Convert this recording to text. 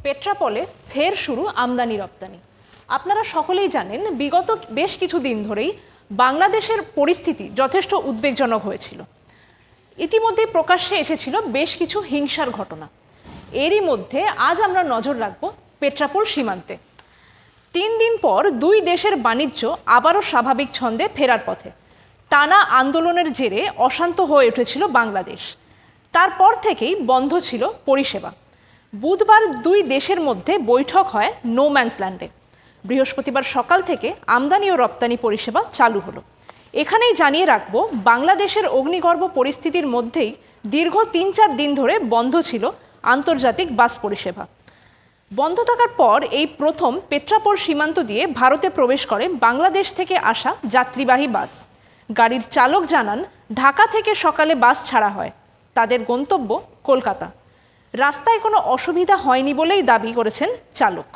পেট্রাপোলে ফের শুরু আমদানি রপ্তানি। আপনারা সকলেই জানেন বিগত বেশ কিছু দিন ধরেই বাংলাদেশের পরিস্থিতি যথেষ্ট উদ্বেগজনক হয়েছিল। ইতিমধ্যে প্রকাশ্যে এসেছিল বেশ কিছু হিংসার ঘটনা। এরই মধ্যে আজ আমরা নজর রাখব পেট্রাপোল সীমান্তে। 3 দিন পর দুই দেশের বাণিজ্য আবারও স্বাভাবিক ছন্দে ফেরার পথে। টানা আন্দোলনের জেরে অশান্ত হয়ে উঠেছিল বাংলাদেশ। তারপর থেকেই বন্ধ ছিল পরিষেবা। বুধবার দুই দেশের মধ্যে বৈঠক হয় নো ম্যানসল্যান্ডে। বৃহস্পতিবার সকাল থেকে আমদানি ও রপ্তানি পরিষেবা চালু হলো। এখানেই জানিয়ে রাখবো, বাংলাদেশের অগ্নিগর্ভ পরিস্থিতির মধ্যেই দীর্ঘ 3-4 দিন ধরে বন্ধ ছিল আন্তর্জাতিক বাস পরিষেবা। বন্ধ থাকার পর এই প্রথম পেট্রাপোল সীমান্ত দিয়ে ভারতে প্রবেশ করে বাংলাদেশ থেকে আসা যাত্রীবাহী বাস। গাড়ির চালক জানান, ঢাকা থেকে সকালে বাস ছাড়া হয়, তাদের গন্তব্য কলকাতা। রাস্তায় কোনো অসুবিধা হয়নি বলেই দাবি করেছেন চালক।